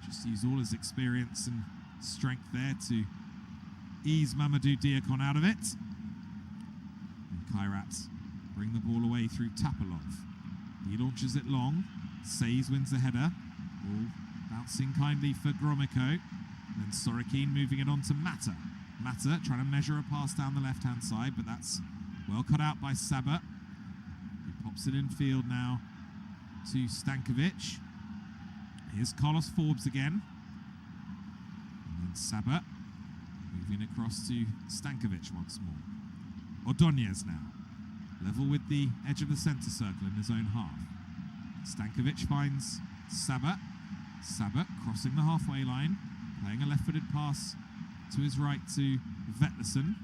just used all his experience and strength there to ease Mamadou Diakon out of it. And Kairat bring the ball away through Tapalov. He launches it long. Says wins the header. Ball bouncing kindly for Gromyko. Then Sorokin moving it on to Mata. Mata trying to measure a pass down the left-hand side, but that's well cut out by Sabat. He pops it in field now to Stankovic. Here's Carlos Forbes again. And then Sabat moving across to Stankovic once more. Ordóñez now. Level with the edge of the centre circle in his own half. Stankovic finds Sabat. Sabat crossing the halfway line, playing a left-footed pass to his right to Vetlesen.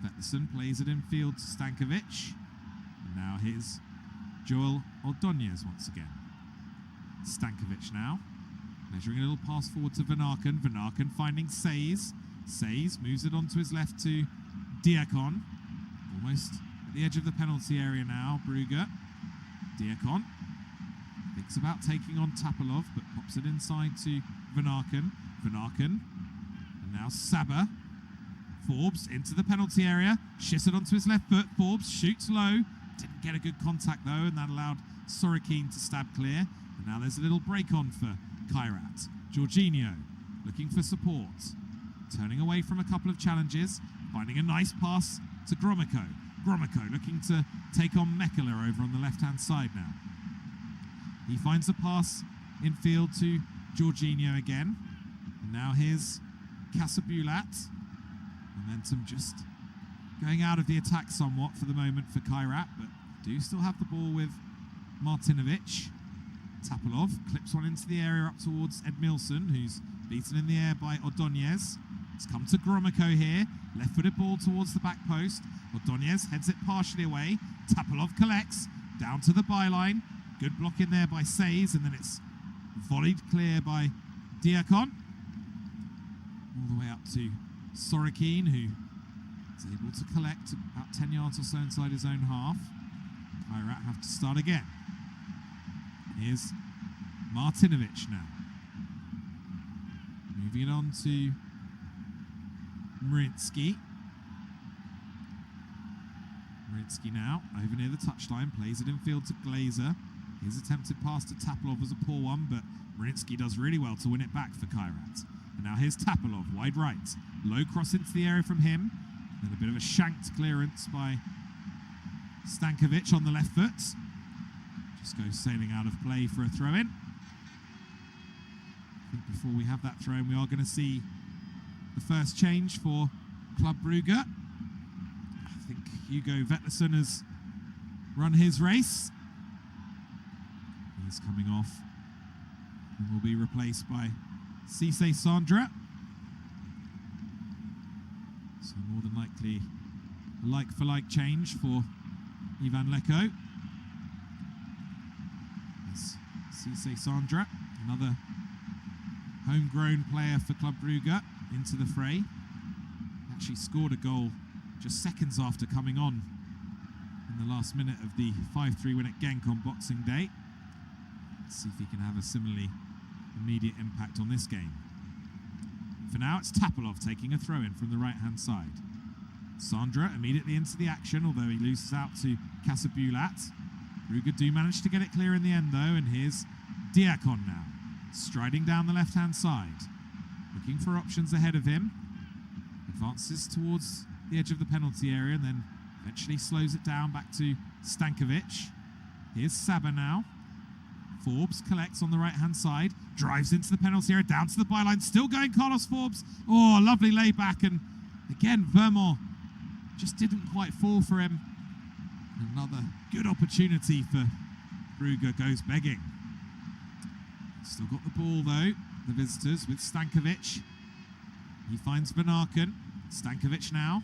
Vetlesen plays it in field to Stankovic. And now here's Joel Ordóñez once again. Stankovic now, measuring a little pass forward to Van Aken. Van Aken finding Says. Says moves it onto his left to Diakon. Almost at the edge of the penalty area now, Brugge. Diakon thinks about taking on Tapalov, but pops it inside to Van Aken. Van Aken, and now Saba. Forbes into the penalty area, shifts it onto his left foot. Forbes shoots low, didn't get a good contact though, and that allowed Sorokin to stab clear. And now there's a little break on for Kairat. Jorginho looking for support, turning away from a couple of challenges, finding a nice pass to Gromyko. Gromyko looking to take on Mekela over on the left-hand side now. He finds a pass in field to Jorginho again. And now here's Casabulat. Momentum just going out of the attack somewhat for the moment for Kairat, but do still have the ball with Martinovic. Tapalov clips one into the area up towards Edmilson, who's beaten in the air by Ordóñez. It's come to Gromyko here. Left-footed ball towards the back post. Ordóñez heads it partially away. Tapalov collects down to the byline. Good block in there by Says, and then it's volleyed clear by Diakon. All the way up to Sorokin, who is able to collect about 10 yards or so inside his own half. Kairat have to start again. Here's Martinovic now. Moving it on to Marinsky. Marinsky now, over near the touchline, plays it in field to Glazer. His attempted pass to Tapalov was a poor one, but Marinsky does really well to win it back for Kairat. And now here's Tapalov, wide right. Low cross into the area from him. Then a bit of a shanked clearance by Stankovic on the left foot. Just goes sailing out of play for a throw-in. I think before we have that throw-in, we are going to see the first change for Club Brugge. I think Hugo Vetlesen has run his race. He's coming off and will be replaced by Cisse Sandra. So more than likely a like-for-like change for Ivan Leko. As Cisse Sandra, another homegrown player for Club Brugge, into the fray. Actually scored a goal just seconds after coming on in the last minute of the 5-3 win at Genk on Boxing Day. Let's see if he can have a similarly immediate impact on this game. For now, it's Tapalov taking a throw-in from the right-hand side. Sandra immediately into the action, although he loses out to Casabulat. Brugge do manage to get it clear in the end, though, and here's Diakon now, striding down the left-hand side, looking for options ahead of him. Advances towards the edge of the penalty area and then eventually slows it down back to Stankovic. Here's Saba now. Forbes collects on the right-hand side, drives into the penalty area, down to the byline, still going Carlos Forbes. Oh, lovely layback, and again, Vermont just didn't quite fall for him. Another good opportunity for Brugge goes begging. Still got the ball, though, the visitors, with Stankovic. He finds Van Aken. Stankovic now,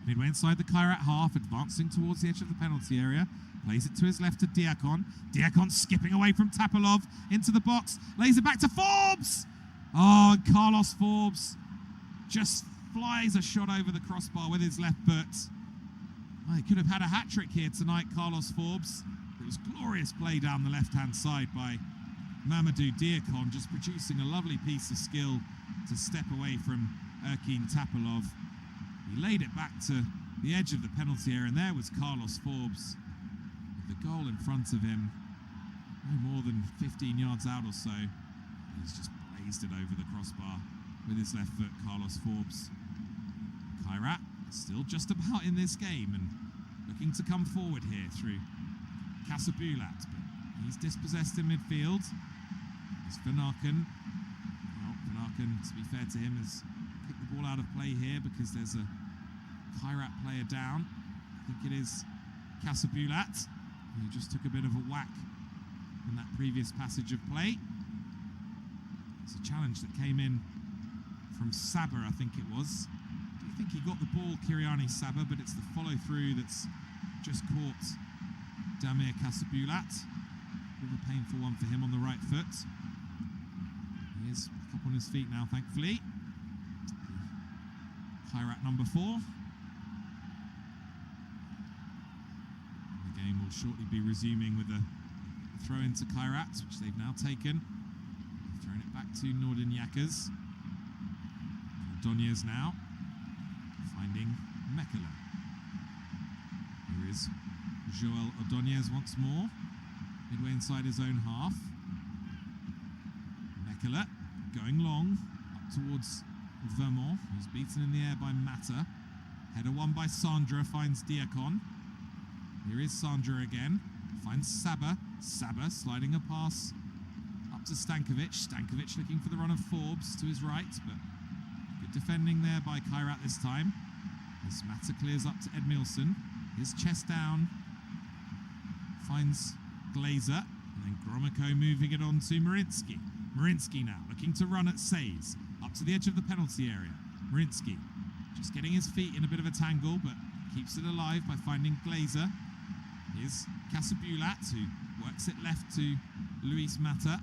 midway inside the Kairat half, advancing towards the edge of the penalty area. Plays it to his left to Diakon. Diakon skipping away from Tapalov into the box. Lays it back to Forbes. Oh, and Carlos Forbes just flies a shot over the crossbar with his left foot. Oh, he could have had a hat-trick here tonight, Carlos Forbes. It was glorious play down the left-hand side by Mamadou Diakon, just producing a lovely piece of skill to step away from Erkin Tapalov. He laid it back to the edge of the penalty area, and there was Carlos Forbes with the goal in front of him, no more than 15 yards out or so. He's just blazed it over the crossbar with his left foot, Carlos Forbes. Kairat still just about in this game and looking to come forward here through Casabulat, but he's dispossessed in midfield. It's Van Aken. Well, Van Aken, to be fair to him, has kicked the ball out of play here because there's a Kairat player down. I think it is Casabulat, who just took a bit of a whack in that previous passage of play. It's a challenge that came in from Saba, I think it was. I think he got the ball, Kiriani Saba, but it's the follow-through that's just caught Damir Casabulat. A bit of a painful one for him on the right foot. He is back up on his feet now, thankfully. Kairat number 4. The game will shortly be resuming with a throw into Kairat, which they've now taken. They've thrown it back to Nordin Yakas. Ordonez now, finding Mekele. Here is Joel Ordonez once more, midway inside his own half. Mekele going long, up towards Vermont, who's beaten in the air by Mata. Header won by Sandra, finds Diakon. Here is Sandra again, finds Saba. Saba sliding a pass up to Stankovic. Stankovic looking for the run of Forbes to his right, but good defending there by Kairat this time. As Mata clears up to Edmilson. His chest down, finds Glazer, and then Gromyko moving it on to Marinsky. Marinsky now looking to run at Says, up to the edge of the penalty area. Marinsky just getting his feet in a bit of a tangle, but keeps it alive by finding Glazer. Here's Casabulat, who works it left to Luis Mata.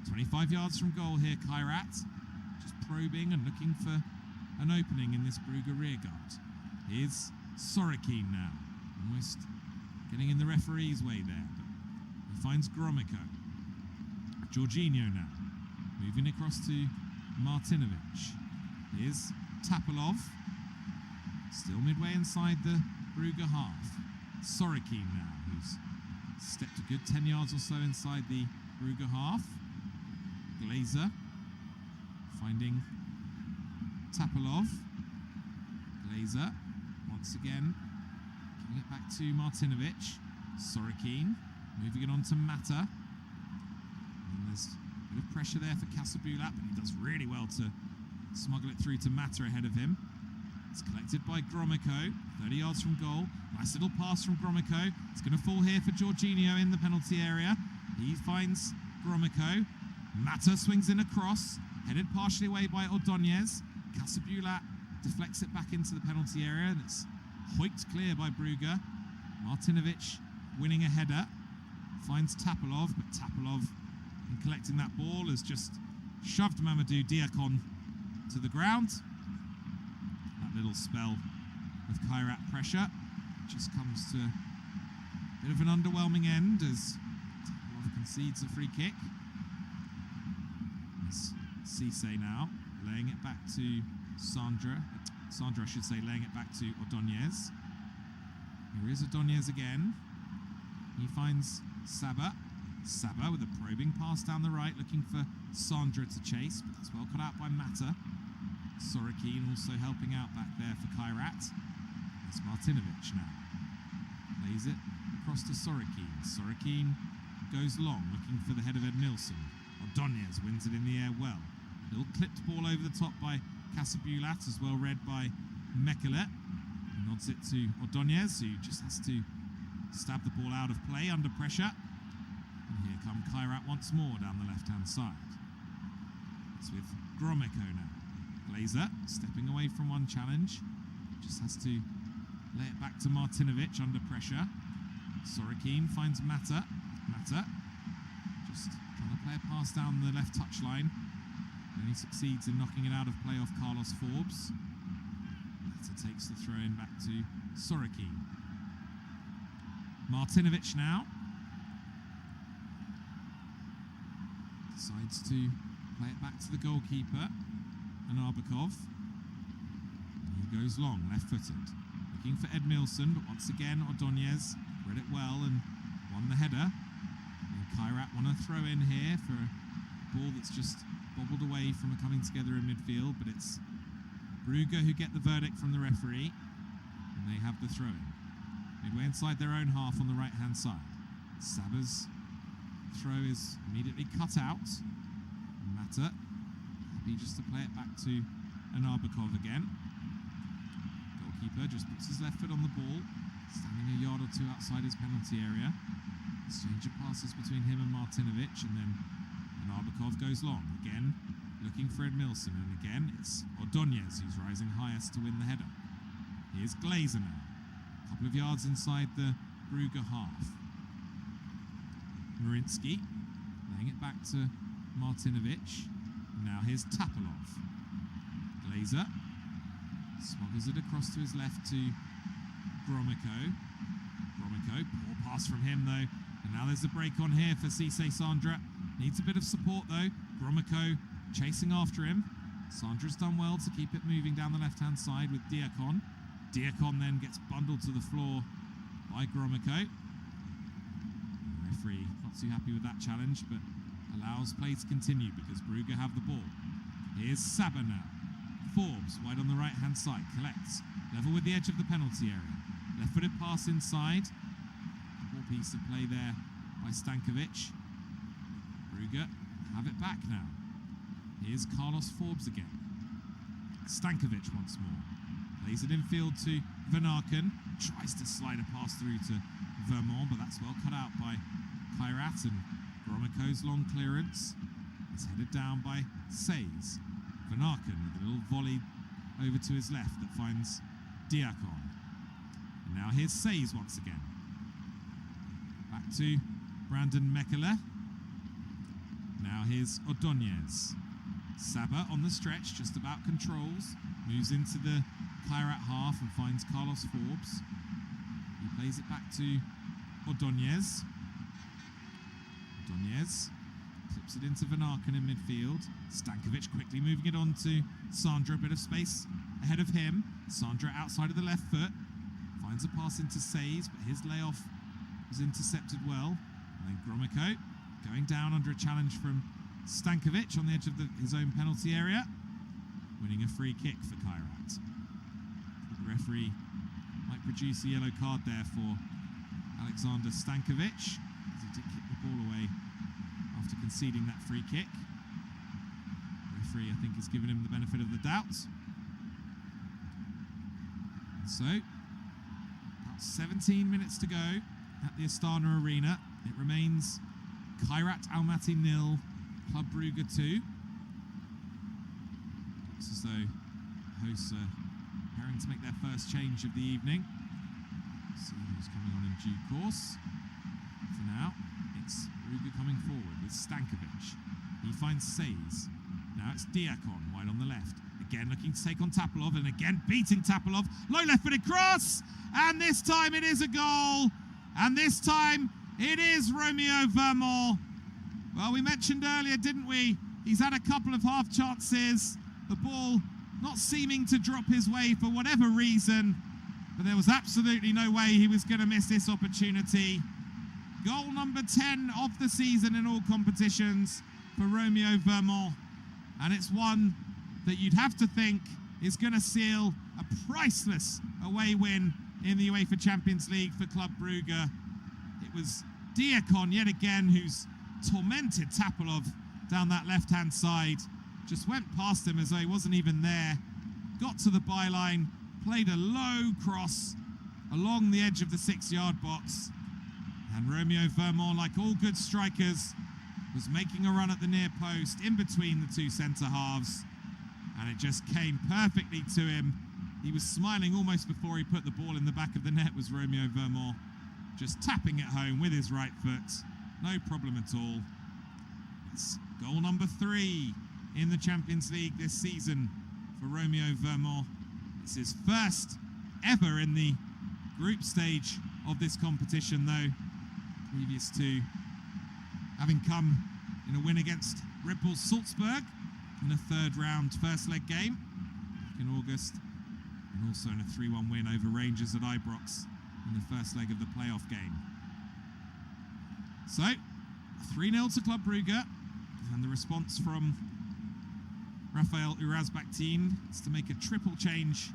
25 yards from goal here, Kairat. Just probing and looking for an opening in this Brugge rearguard. Here's Sorokin now, almost getting in the referee's way there, but he finds Gromyko. Jorginho now, moving across to Martinovic. Here's Tapalov, still midway inside the Brugge half. Sorokin now, who's stepped a good 10 yards or so inside the Brugge half. Glazer finding Tapalov. Glazer once again giving it back to Martinovic. Sorokin moving it on to Mata. And there's a bit of pressure there for Casabulat, but he does really well to smuggle it through to Mata ahead of him. It's collected by Gromyko, 30 yards from goal. Nice little pass from Gromyko. It's going to fall here for Jorginho in the penalty area. He finds Gromyko. Mata swings in across, headed partially away by Ordonez. Casabulat deflects it back into the penalty area, and it's hoiked clear by Brugge. Martinovic winning a header. Finds Tapalov, but Tapalov, in collecting that ball, has just shoved Mamadou Diakon to the ground. That little spell of Kairat pressure just comes to a bit of an underwhelming end as Tapalov concedes a free kick. It's Cisse now, laying it back to Sandra. Sandra, I should say, laying it back to Ordóñez. Here is Ordóñez again. He finds Saba. Saba with a probing pass down the right, looking for Sandra to chase, but that's well cut out by Mata. Sorokin also helping out back there for Kairat. It's Martinovic now. Lays it across to Sorokin. Sorokin goes long, looking for the head of Edmilson. Ordóñez wins it in the air well. Little clipped ball over the top by Casabulat, as well read by Mekele. He nods it to Ordóñez, who just has to stab the ball out of play under pressure. And here come Kairat once more down the left-hand side. It's with Gromyko now. Glazer stepping away from one challenge. Just has to lay it back to Martinovic under pressure. Sorokin finds Mata. Mata just trying to play a pass down the left touchline. And he succeeds in knocking it out of play off Carlos Forbes. Mata takes the throw in back to Sorokin. Martinovic now decides to play it back to the goalkeeper, Anarbakov. He goes long, left-footed, looking for Edmilson, but once again Ordóñez read it well and won the header. And Kairat want to throw in here for a ball that's just bobbled away from a coming together in midfield, but it's Brugge who get the verdict from the referee, and they have the throw-in. Midway inside their own half on the right-hand side. Saba's throw is immediately cut out. Mata happy just to play it back to Anarbakov again. Goalkeeper just puts his left foot on the ball, standing a yard or two outside his penalty area. Exchange of passes between him and Martinovic, and then Anarbakov goes long. Again, looking for Edmilson, and again it's Ordóñez who's rising highest to win the header. Here's Glazer now. A couple of yards inside the Brugge half. Marinsky laying it back to Martinovic. Now here's Tapalov. Glazer smuggles it across to his left to Gromyko. Gromyko, poor pass from him though. And now there's a break on here for Cisse Sandra. Needs a bit of support though. Gromyko chasing after him. Sandra's done well to keep it moving down the left-hand side with Diakon. Diakon then gets bundled to the floor by Gromyko. The referee not too happy with that challenge, but allows play to continue because Brugge have the ball. Here's Saba now. Forbes wide on the right-hand side, collects. Level with the edge of the penalty area. Left-footed pass inside. Poor piece of play there by Stankovic. Brugge have it back now. Here's Carlos Forbes again. Stankovic once more. Plays it infield to Van Aken. Tries to slide a pass through to Vermont, but that's well cut out by Kairat, and Gromyko's long clearance is headed down by Says. Van Aken with a little volley over to his left that finds Diakon. And now here's Says once again. Back to Brandon Mekele. Now here's Ordóñez. Saba on the stretch, just about controls. Moves into the Kairat half and finds Carlos Forbes. He plays it back to Ordóñez. Ordóñez clips it into Van Aken in midfield. Stankovic quickly moving it on to Sandra, a bit of space ahead of him. Sandra outside of the left foot. Finds a pass into Says, but his layoff was intercepted well. And then Gromyko going down under a challenge from Stankovic on the edge of his own penalty area. Winning a free kick for Kairat. The referee might produce a yellow card there for Alexander Stankovic, as he did kick the ball away after conceding that free kick. The referee, I think, has given him the benefit of the doubt. And so, about 17 minutes to go at the Astana Arena. It remains Kairat Almaty 0, Club Brugge 2. Looks as though hosts are preparing to make their first change of the evening. See who's coming on in due course. For now, it's Brugge coming forward with Stankovic. He finds Says. Now it's Diakon wide on the left. Again looking to take on Tapalov, and again beating Tapalov. Low left-footed cross, and this time it is a goal. And this time it is Romeo Vermont. Well, we mentioned earlier, didn't we? He's had a couple of half chances. The ball not seeming to drop his way for whatever reason, but there was absolutely no way he was going to miss this opportunity. Goal number 10 of the season in all competitions for Romeo Vermont, and it's one that you'd have to think is going to seal a priceless away win in the UEFA Champions League for Club Brugge. It was Diakon yet again who's tormented Tapalov down that left-hand side. Just went past him as though he wasn't even there. Got to the byline, played a low cross along the edge of the 6-yard box. And Romeo Vermont, like all good strikers, was making a run at the near post in between the two centre-halves. And it just came perfectly to him. He was smiling almost before he put the ball in the back of the net, was Romeo Vermont. Just tapping it home with his right foot. No problem at all. It's goal number 3 in the Champions League this season for Romeo Vermont. It's his first ever in the group stage of this competition, though, previous to having come in a win against Red Bull Salzburg in a third-round first-leg game back in August, and also in a 3-1 win over Rangers at Ibrox in the first leg of the playoff game. So, 3-0 to Club Brugge, and the response from Rafael Urazbaktin is to make a triple change